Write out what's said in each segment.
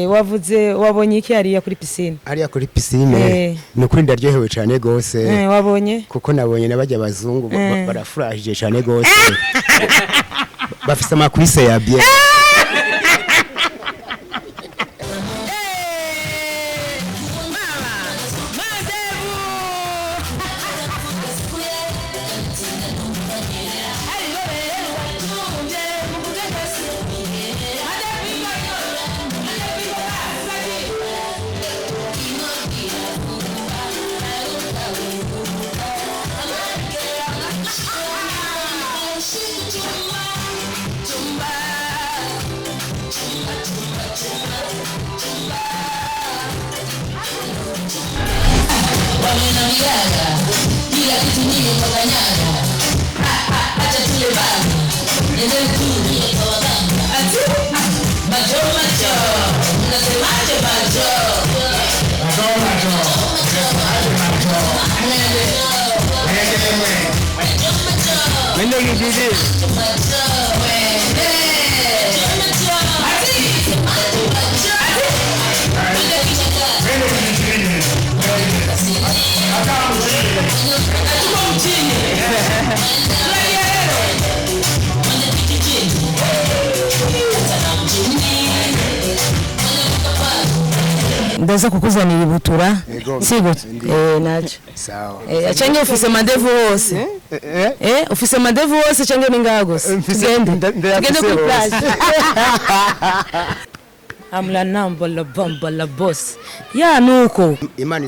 wavuze wabonye iki hariya kuri pisine? Hariya kuri pisine ni ukuri ndaryohewe cyane gose. Wabonye? Kuko nabonye nabajya abazungu barafurahije cyane gose. Bafise amakwise ya bien. Ndaza kukuzanira ibutura sigo nacho sawa acenge ufise Mandevu hose ufise Mandevu hose cange ningago tugende ku plage amla namba la bomba la boss ya nuko Imana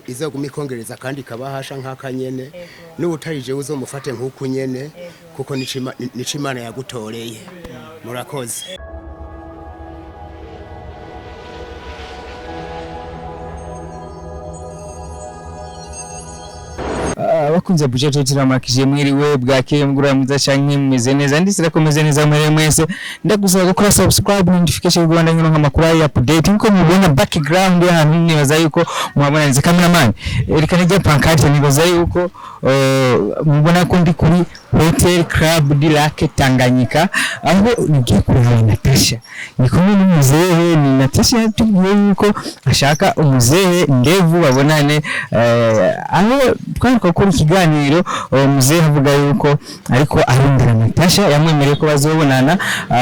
izogumikongereza kandi kabahasha nk'akanyene n'ubutarije uzomufate nk'uko nyene kuko nico Imana yagutoreye murakoze. Abakunze budget tiramakije mwiriwe bwakeye mugura mwiza canke mumeze neza ndisira komeze neza muri mwese ndagusaba gukora subscribe notification Rwanda nkino nk'amakuru ya update nko mubona background y'ahantu nibaza yuko muhabona neza cameraman reka nijya pancarte nibaza yuko mubona ko ndi kuri Hotel Club du Lac Tanganyika aho nigiye kureba Natasha ni kumwe n'umuzehe ni Natasha yatubwiye yuko ashaka umuzehe Ndevu babonane aho twariko kuri ikiganiro umuzehe avuga yuko ariko arindira Natasha yamwemereye ko bazobonana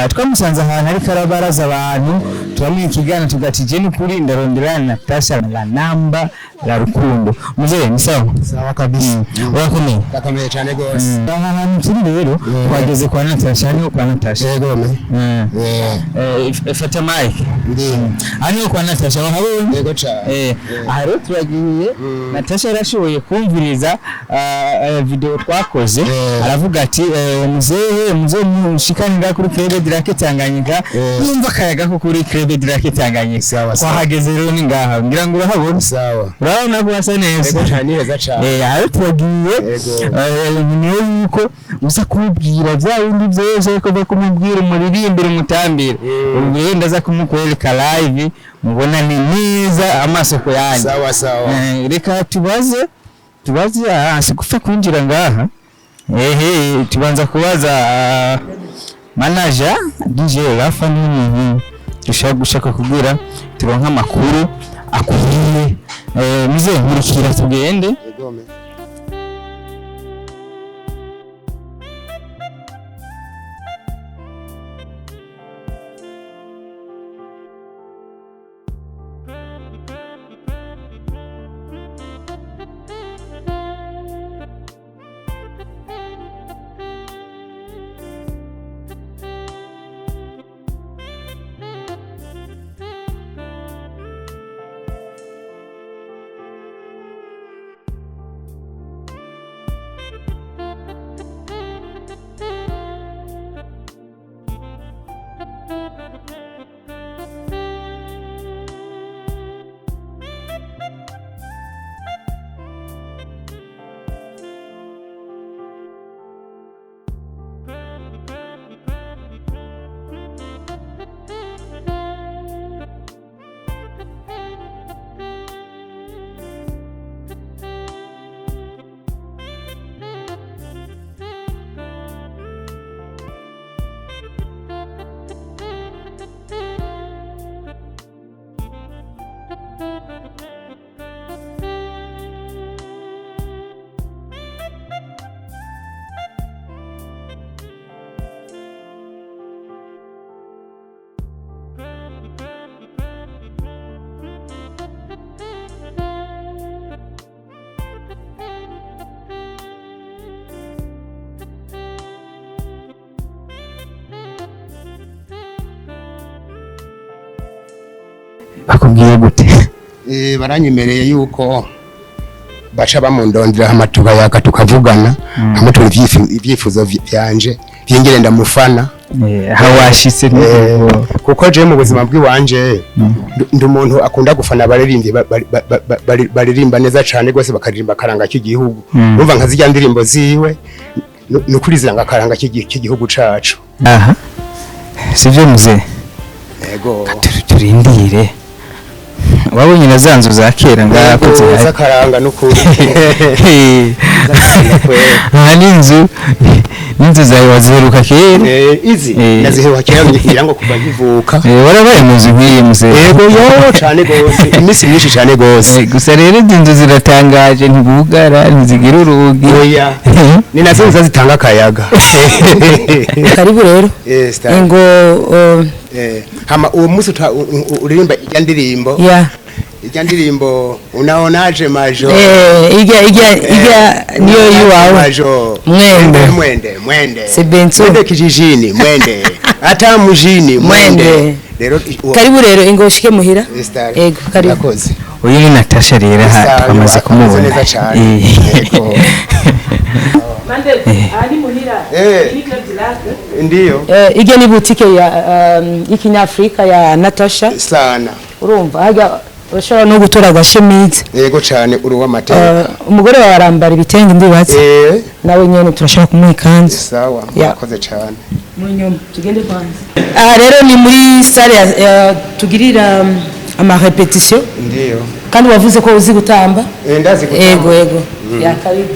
twamusanze ahantu ari karabaraza abantu tubamwe ikiganiro tugatije ni kuri ndarondera Natasha la namba la rukundo muzehe ni sawa kabisa urakomeye kakomeye cyane gose. Turi rero twageze kwa Natasha niho kwa Natasha yego fata mic hano kwa Natasha wahabonye yego cyane rero turagiye Natasha yarashoboye kumviriza video twakoze aravuga ati muzehe mushikanira kuri Club du Lac Tanganyika yumva kayaga ko kuri Club du Lac Tanganyika twahageze rero ni ngaha ngira ngo urahabona sawa urabona ko asa neza yego cyane neza cyane rero turagiye nyine yuko uza kubwira bya bindi byose ko bakumubwira umuririmbire umutambira ubu ndaza kumukwereka live mubona ni neza amaso ko yanjye sawa reka tubaze sikufa kwinjira ngaha tubanza kubaza manager DJ Rafa nini dushaka kubwira turonka amakuru akuriye muze nkurikira tugende bakubwiye gute? baranyemereye yuko baca bamundondera amatuba yaka tukavugana amutura ibyifuzo byanje byingire ndamufana hawashitse kuko je mu buzima bw'iwanje ndi umuntu akunda gufana abaririmbyi baririmba neza cyane rwose bakaririmba karanga cy'igihugu numva nkazijya ndirimbo ziwe nukuri ziranga karanga cy'igihugu cacu. Aha sivyo muzee? Yego turindire wabonye na zanzu za kera ngakoze zakaranga n'ukuri n'inzu zawe waziheruka kera? Izi naziheruka kera ngira ngo kuva nkivuka. Warabaye muzi nk'iyi muzee? Yego yo cyane gose imisi myinshi cyane gose. Gusa rero inzu ziratangaje ntibugara ntizigira urugi. Oya ni nazo zitanga akayaga. Karibu rero ngo hama uwo musi uririmba ijya ndirimbo ijya ndirimbo unaonaje majo ijya niyo yiwawe majo mwende sebenso kijijini mwende ata mujini mwende. Rero karibu rero ingo shike muhira. Yego karibu. Uyu ni Natasha rero amaze kumubona neza cyane. Yego Mandevu ari muhira ndiyo ijya ni boutique ya y'ikinyafrika ya Natasha sana urumva hajya urashobora no gutora agashemize. Yego cyane uri w'amateka umugore wawe arambara ibitenge ndibatse nawe nyene turashaka kumuha ikanzu. Sawa mwakoze cyane mu nyuma tugende kwanza. Rero ni muri salle tugirira ama repetition. Ndiyo kandi wavuze ko uzi gutamba? Ndazi gutamba. Yego ya karibu.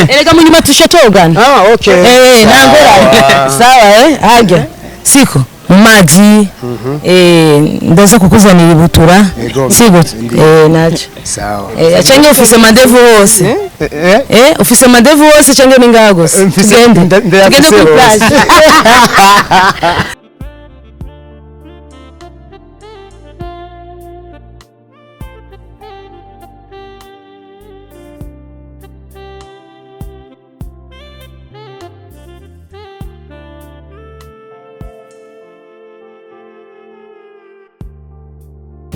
Erega mu nyuma tushatogana. Okay. Nangora. Sawa hajya. Siko maji ndaza kukuzanira ibutura. Siko nacho. Sawa. Achange ufise Mandevu hose. Ufise Mandevu hose change ningagos. Tugende ku plage.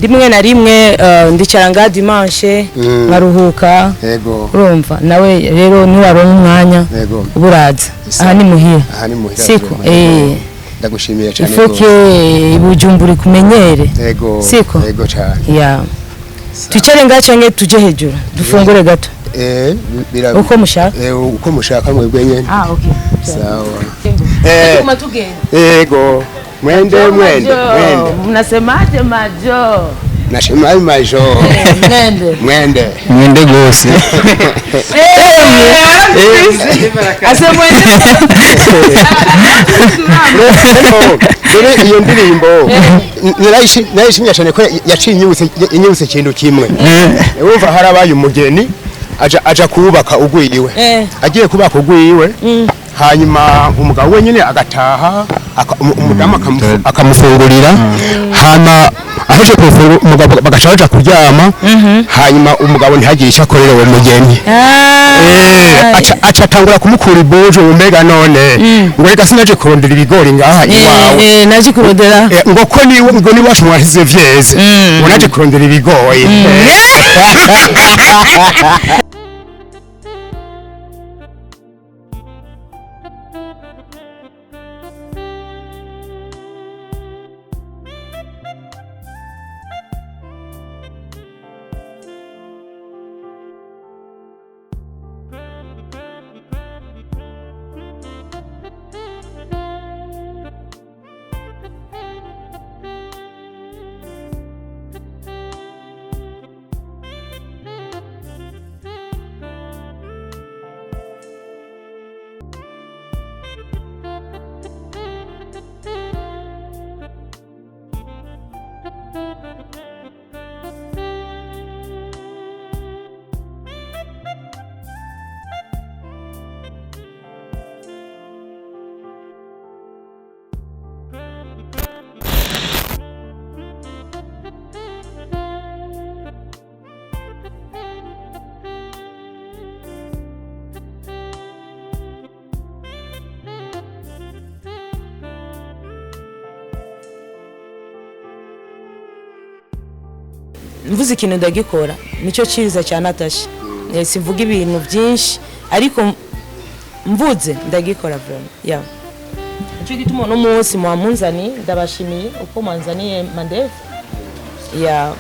rimwe na rimwe ndicara nga dimanche ngaruhuka. Yego urumva nawe rero ni waronka umwanya uburaza. Aha ni muhira siko ndagushimiye cyane ifoke bujumbura kumenyere. Yego siko yego cyane ya twicare ngaca nge tuje hejuru dufungure gato uko mushaka uko mushaka mwebwe nyene. Okay sawa kuma tugenda. Yego mwende mnasemaje majo? Nasema majo mwende gose ase mwende iyo ndirimbo nirayishimye cyane ko yaciye inyibutse kintu kimwe. Wumva harabaye umugeni aja kubaka ugwiwe agiye kubaka ugwiwe hanyuma umugabo wenyine agataha umudamu akamufungurira hama aheje kufungura umugabo bagaca baja kuryama hanyuma umugabo ntihagire icyo akorera uwo mugeni aca atangura kumukura ibuje umbega none ngo reka sinaje kurondera ibigori ngaha iwawe naje kurondera ngo ko ni ngo ni wacu mwasize vyeze ngo naje kurondera ibigori. mvuze ikintu ndagikora nicyo cyiza cya Natasha simvuga ibintu byinshi ariko mvuze ndagikora vraiment ya nicyo gituma no munsi mwamunzani ndabashimiye uko mwanzaniye Mandevu ya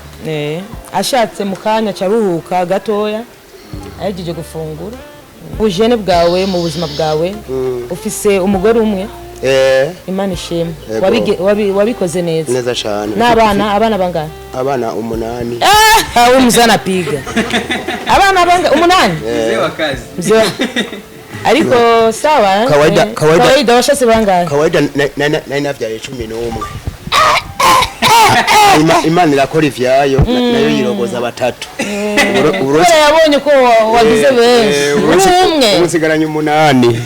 ashatse mukanya caruhuka gatoya ahejeje gufungura ubujene bwawe mu buzima bwawe ufise umugore umwe Imana ishimwe wabikoze neza cyane abana bangana abana 8 umuzana piga abana bangana 8 mzee wa kazi ariko sawa kawaida washatse bangana kawaida navyaye 11 Imana irakora ivyayo nayo yirogoza batatu urose yabonye ko wagize benshi umwe umusigaranye 8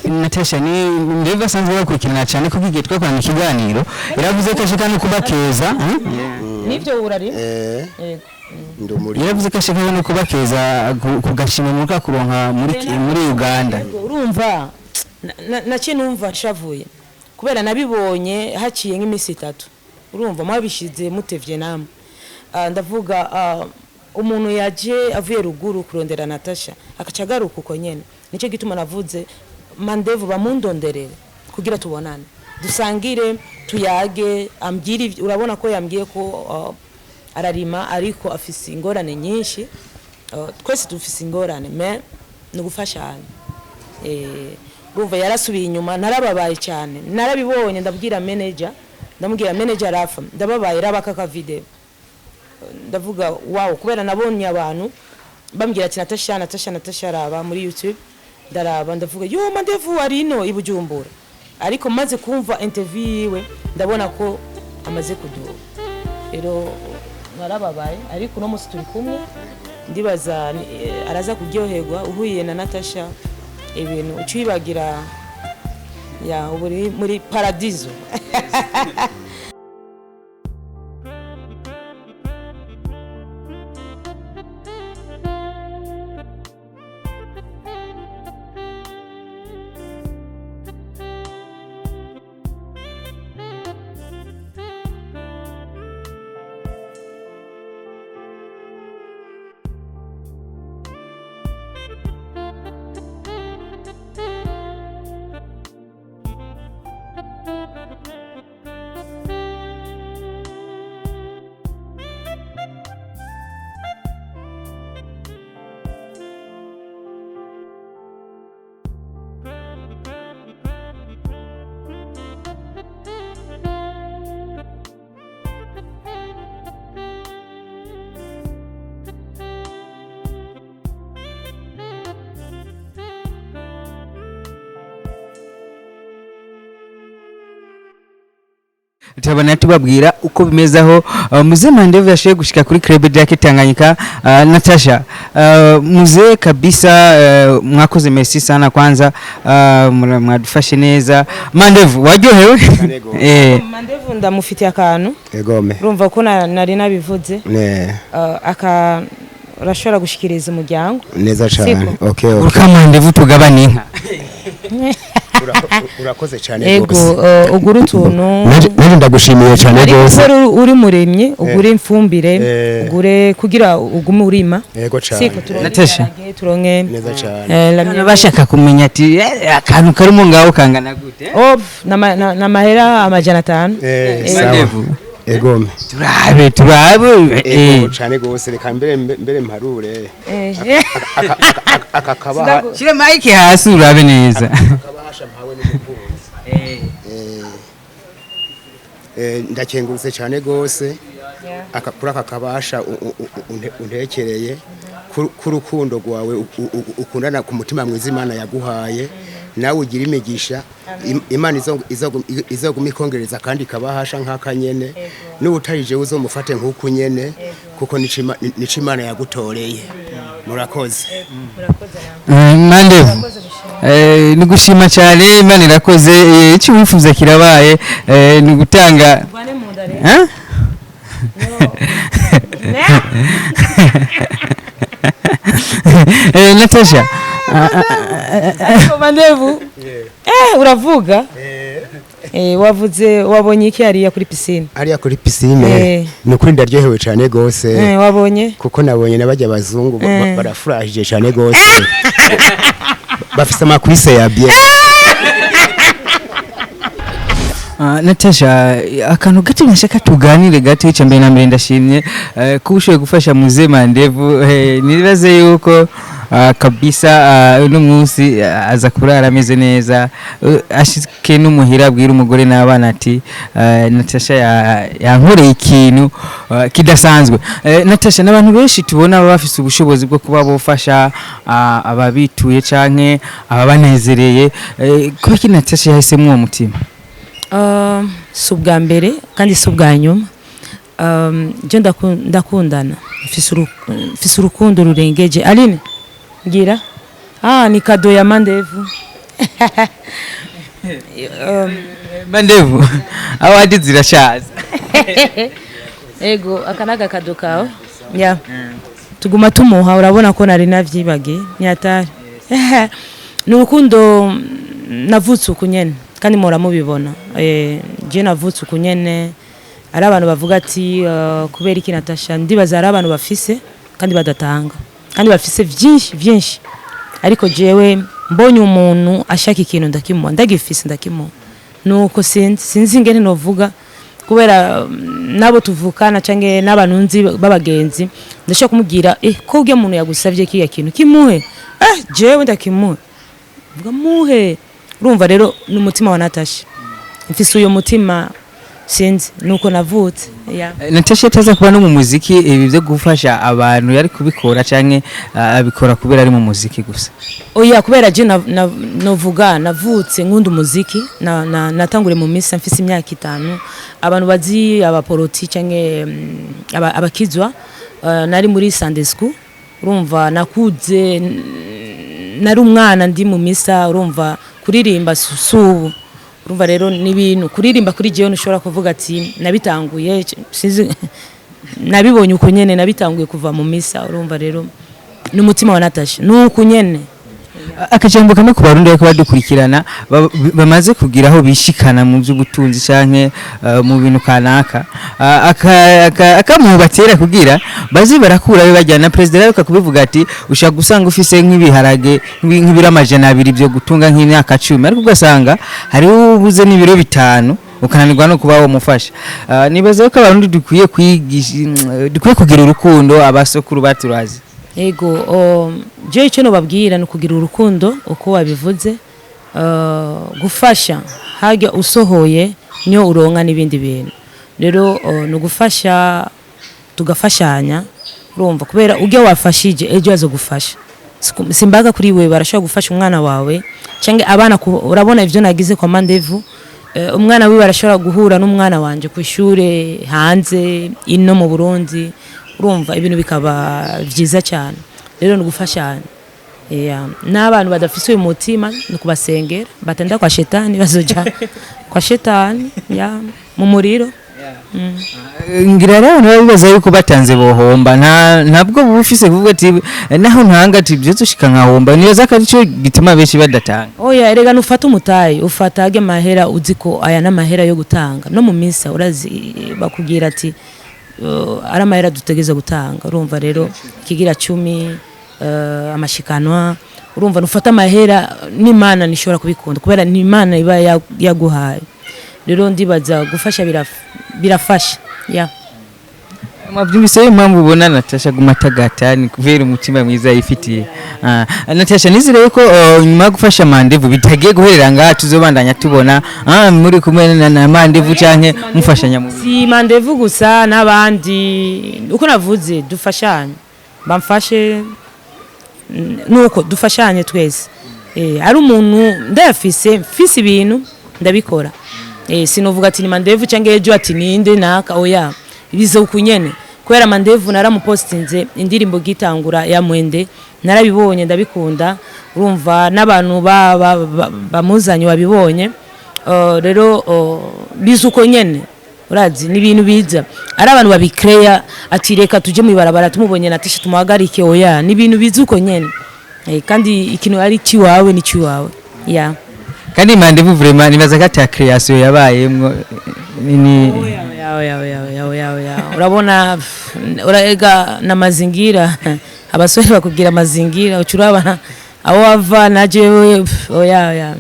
Natasha ni ndeva asanzwe bakurikirana cyane ko kigiye twakoranye ikiganiro yaravuze ko ashaka no kubakeza nivyo urari ndumuri yaravuze ko ashaka no kubakeza kugashima muka kuronka muri Uganda urumva nace numva nshavuye kubera nabibonye haciye nk'imisi 3 urumva mwabishize mutevye namwe ndavuga umuntu yaje avuye ruguru kurondera Natasha akacagaruka uko nyene nico gituma navuze Mandevu bamundonderere kugira tubonane dusangire tuyage ambwira urabona ko yambwiye ko ararima ariko afise ingorane nyinshi twese dufise ingorane me nugufashanya urumva yarasubiye inyuma narababaye cyane narabibonye ndabwira manager arafa ndababaye rabaka ka video ndavuga wow kubera nabonye abantu bambwira ati Natasha araba muri YouTube ndaraba ndavuga yo Mandevu ari ino ibujumbura ariko maze kumva interview yiwe ndabona ko amaze kuduha rero narababaye ariko no musi turi kumwe ndibaza araza kuryoherwa uhuye na Natasha ibintu ucibagira ya uburi muri paradizo Tabana tubabwira uko bimezaho muze Mandevu yashoye gushika kuri club yake Tanganyika Natasha muze kabisa mwakoze merci sana kwanza mwadufashe neza Mandevu waryohewe Mandevu ndamufitiye akantu egome urumva ko nari nabivuze aka urashobora gushikiriza umuryango neza cyane okay Mandevu tugabana inka urakoze cyane gose ugura utuntu nari ndagushimiye cyane gose uri muremye ugure imfumbire ugure kugira ugume urima yego cyane Natasha turonke neza cyane lamye bashaka kumenya ati akantu karimo ngaho kangana gute na mahera 500 Mandevu egome turabe cyane gose reka mbere mparure akakaba shire mike hasi urabe neza akabahasha mpawe n'umukunzi ndakengurutse cyane gose akakura akakabasha untekereye ku rukundo rwawe ukundana ku mutima mwiza Imana yaguhaye nawe ugira imigisha Imana izoguma ikongereza kandi kabahasha nk'akanyene n'ubutarije uzomufate nk'uko nyene kuko nico Imana yagutoreye murakoze Mandevu nigushima cyane Imana irakoze icyo wifuza kirabaye ni gutanga Natasha Mandevu uravuga wavuze wabonye iki hariya kuri piscine? Hariya kuri piscine nukuri ndaryohewe cyane gose. Wabonye? Kuko nabonye nabajya abazungu barafurahije cyane gose. Bafise amakwise ya bien. Natasha, akantu gato nashaka tuganire gato cyambere na mbere ndashimye kubushoye gufasha muze Mandevu. Nibaze yuko kabisa uno munsi aza kurara ameze neza, ashike n'umuhira abwira umugore n'abana ati Natasha yankoreye ikintu kidasanzwe. Natasha, n'abantu benshi tubona bafise ubushobozi bwo kuba bofasha ababituye canke ababanezereye, kuko ki Natasha yahisemo uwo mutima? Subwa mbere kandi subwa nyuma. Je ndakundana, mfise urukundo rurengeje. Aline ngira ni kado ya Mandevu. Mandevu awadi zirashaza. Ego akanaga kado kawe ya tuguma tumuha, urabona ko nari navyibage nyatari. Nurukundo navutse ukunyene kandi mora mubibona. Je navutse ukunyene, ari abantu bavuga ati kubera iki Natasha, ndibaza ari abantu bafise kandi badatanga kandi bafise vyinshi, ariko jewe mbonye umuntu ashaka ikintu ndakimuha, ndagifise ndakimuha. Nuko sinzi ngene novuga, kubera nabo tuvukana canke n'abantu nzi babagenzi, ndashaka kumubwira ko ugiye umuntu yagusavye kiya kintu kimuhe, jewe ndakimuhe, vuga muhe. Urumva rero n'umutima wa Natasha, mfise uyo mutima, sinzi nuko navutse. Natasha taza kuba no mu muziki, ibi byo gufasha abantu yari kubikora canke abikora kubera ari mu muziki gusa? Oya, kubera je novuga navutse nkunda umuziki, natangure mu misa mfise imyaka 5. Abantu bazi abaporoti canke abakizwa, nari muri Sunday school. Urumva nakuze nari umwana ndi mu misa, urumva kuririmba subu. Urumva rero n'ibintu kuririmba kuri jewe ushobora kuvuga ati nabitanguye sinzi nabibonye uko nyene, nabitanguye kuva mu misa. Urumva rero n'umutima wa Natasha nuko nyene. Akajambo kamwe ku barundi ariko badukurikirana bamaze kugira aho bishikana mu by'ubutunzi canke mu bintu kanaka, akamubatera kugira bazi barakura bajyana president ariko kubivuga ati ushaka gusanga ufise nk'ibiharage nk'ibiro 200 byo gutunga nk'imyaka 10, ariko ugasanga hari ubuze n'ibiro 5 ukananirwa no kuba wo mufasha. Nibaza ko abarundi dukwiye kugira urukundo abasokuru baturazi. Ego je icyo no babwira no kugira urukundo uko wabivuze, gufasha hajya usohoye niyo uronka n'ibindi bintu. Rero no gufasha tugafashanya, urumva kubera ujye wafashije ejo azo gufasha. Simbaga kuri we barashaka gufasha umwana wawe canke abana, urabona ivyo nagize kwa Mandevu. Umwana we barashobora guhura n'umwana wanje ku ishure hanze ino mu Burundi, urumva ibintu bikaba vyiza cyane. Rero no gufashanya n'abantu badafise uyu mutima no kubasengera batenda kwa shetani, bazoja kwa shetani mu muriro. Ngira rero nabibaza yuko batanze bohomba, ntabwo bufise kuvuga ati naho ntanga ati byo tushika nkahomba. Niyo zakarico gituma benshi badatanga. Oya, erega nufata umutayi ufatage mahera, uziko aya n'amahera yo gutanga no mu misa, urazi bakugira ati ari amahera dutegeza gutanga. Urumva rero kigira 10 amashikanwa, urumva nufata amahera n'Imana nishobora kubikunda kubera n'Imana iba yaguhaye. Rero ndibaza gufasha birafasha. Mwabyumvise impamvu ubona Natasha gumatagatani kubera umutima mwiza yifitiye. Natasha, nizire yuko nyuma gufasha Mandevu bitagiye guherera ngaha tuzobandanya tubona muri kumwe na Mandevu canke mufashanya mu si Mandevu gusa n'abandi. Uko navuze dufashanye, bamfashe nuko dufashanye twese. Ari umuntu ndafise ibintu ndabikora. Sinovuga ati ni Mandevu canke ejo ati ninde naka. Oya, bize ukunyene kubera Mandevu naramupostinze indirimbo gitangura ya Mwende, narabibonye ndabikunda. Urumva n'abantu bamuzanye wabibonye. Rero bize uko nyene, urazi ni ibintu biza ari abantu babikreya ati reka tuje mu ibarabara tumubonye Natasha tumuhagarike. Oya, ni ibintu bize uko nyene. Kandi ikintu ari kiwawe ni kiwawe. kandi Mandevu vraiment nibaza ko ta creation yabayemwo ni urabona urega na mazingira abasore bakubwira mazingira ucurabana aho wava naje oya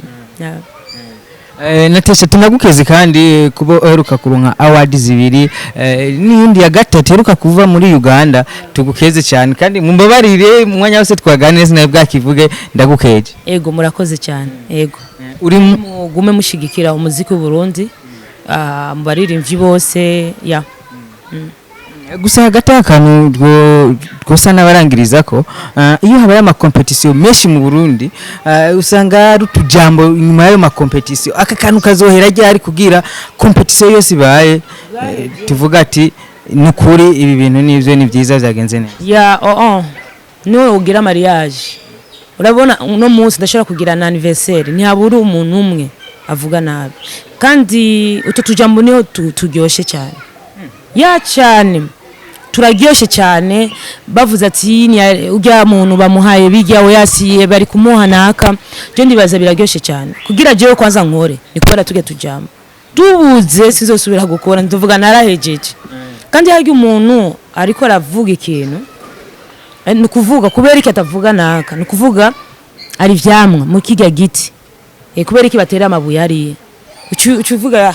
Natasha tunagukeze kandi kubo uheruka kuronka awards zibiri n'indi ya gatatu heruka kuva muri Uganda tugukeze cyane kandi mumbabarire mwanya wose twaganira sinaye bwakivuge ndagukeje ego murakoze cyane ego uri mugume mushigikira umuziki w'u Burundi mubaririmbyi bose ya gusa hagati akantu rwosa n'abarangiriza ko iyo habaye ama competition menshi mu Burundi usanga rutujambo inyuma y'ayo ma competition aka kantu kazohera ryari kugira competition yose ibaye tuvuga ati nukuri ibi bintu nivyo ni byiza byagenze neza ya no ugira mariage urabona no munsi ndashobora kugira na anniversaire ni habura umuntu umwe avuga nabi kandi uto tujambo niho turyoshe cyane ya cyane turaryoshe cyane bavuze ati ni ujya muntu bamuhaye bijyawe yasiye bari kumuha naka je ndibaza biraryoshe cyane kugira jewe kwanza nkore nikora tuge tujambo tubuze sizosubira gukora nduvuga narahejeje kandi haryo umuntu ariko aravuga ikintu ni kuvuga kubera iki atavuga naka ni kuvuga ari vyamwa mu kiga giti kubera iki batera amabuye ari ucuvuga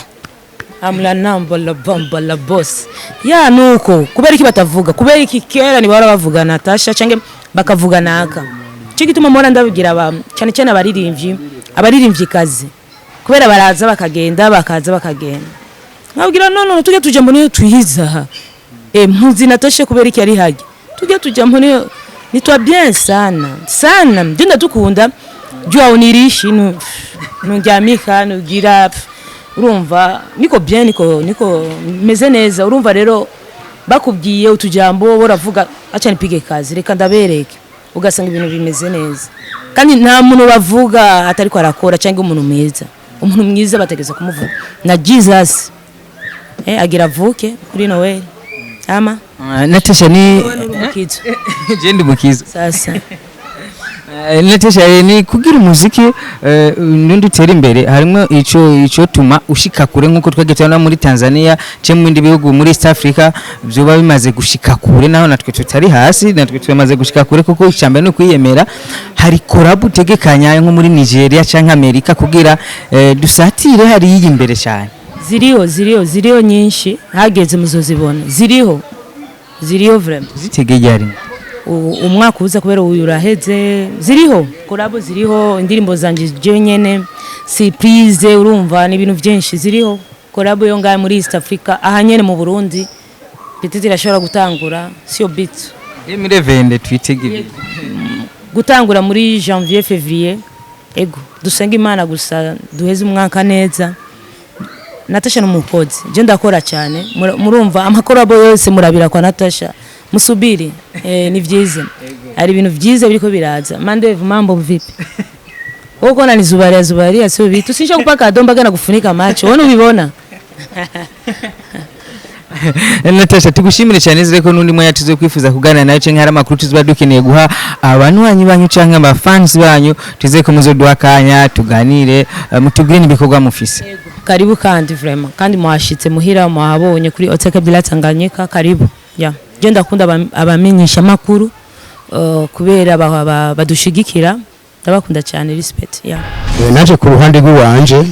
amla namba la bomba la boss ya nuko kubera iki batavuga kubera iki kera ni bara bavuga Natasha cange bakavuga naka cyo gituma mora ndabigira cyane cyane abaririmbyi kazi kubera baraza bakagenda nkabwira none tujye tujya mbone tuyiza mpuzi Natasha kubera iki ari hage tujye tujya mbone nitwa bien sana ndinda tukunda jua unirishi nunjamika nugira urumva niko bien niko meze neza urumva rero bakubwiye utujambo boravuga acha nipige kazi reka ndabereke ugasanga ibintu bimeze neza kandi nta muntu bavuga atari ko arakora cyangwa umuntu mwiza bategeza kumuvuga na Jesus agira vuke kuri Noel ama Natasha ni jendi mukiza sasa Natasha ni kugira umuziki nundi utera imbere harimo ico tuma ushika kure nkuko twagetana muri Tanzania cyo mu bindi bihugu muri East Africa byoba bimaze gushika kure naho natwe tutari hasi natwe twamaze gushika kure kuko icyambe no kwiyemera hari collab utegekanya nko muri Nigeria canke America kugira dusatire hari iyi imbere cyane ziriho nyinshi hageze muzozibona ziriho vraiment zitegeye umwaka uza kubera uyu uraheze ziriho collab ziriho indirimbo zanje je nyene surprise urumva ni ibintu byinshi ziriho collab yo ngaye muri East Africa ahanyene mu Burundi biteze irashobora gutangura sio bit 2020 twitegeye gutangura muri janvier février ego dusenga Imana gusa duheze umwaka neza Natasha n'umukozi je ndakora cyane murumva amakorabo yose murabira kwa Natasha musubiri ni vyiza ari ibintu vyiza biriko biraza Mandevu mambo vipi uko na nizubari sio vitu sinja kupaka domba gana kufunika macho wone ubibona Natasha tugushimire cyane zireko nundi mwe yatuze kwifuza kugana nayo cenke hari amakuru tuziba dukeneye guha abantu banyu canke aba fans banyu tuzeko muzoduhakanya tuganire mutubwire nibikorwa mufise karibu kandi vraiment kandi mwashitse muhira mwahabonye kuri Oteka Bilatanganyika karibu ya je ndakunda abamenyesha makuru kubera badushigikira ndabakunda cyane respect ya naje ku ruhande rw'uwanje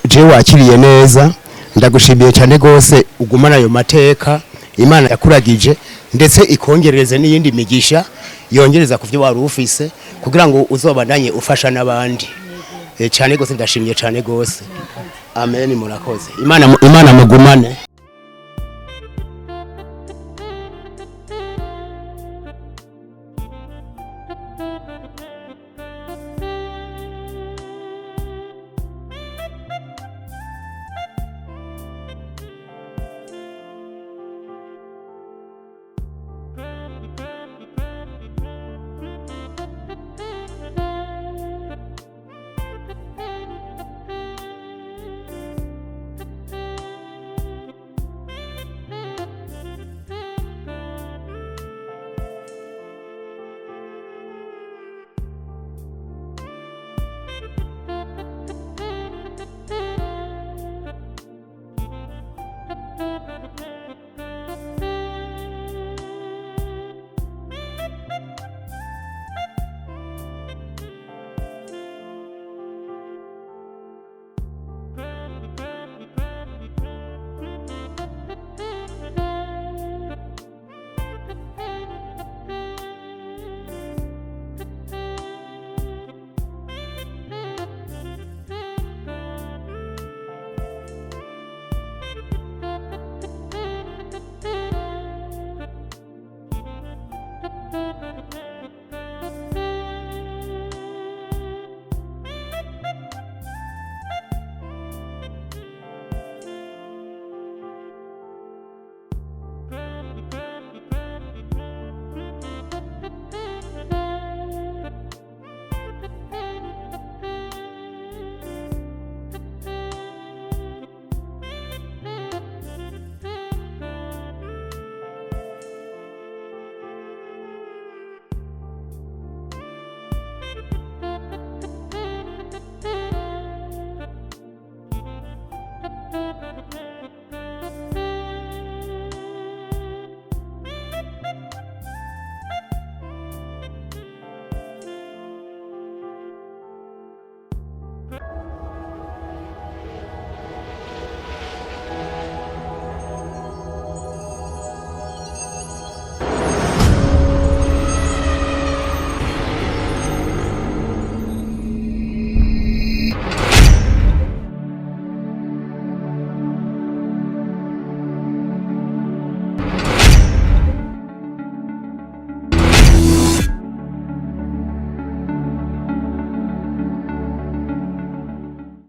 je wakiriye neza ndagushimiye cyane gose ugumana ayo mateka Imana yakuragije ndetse ikongerereze n'iyindi migisha yongereza kuvyo wari ufise kugira ngo uzobandanye ufasha nabandi cyane gose ndashimiye cyane gose amen murakoze Imana mugumane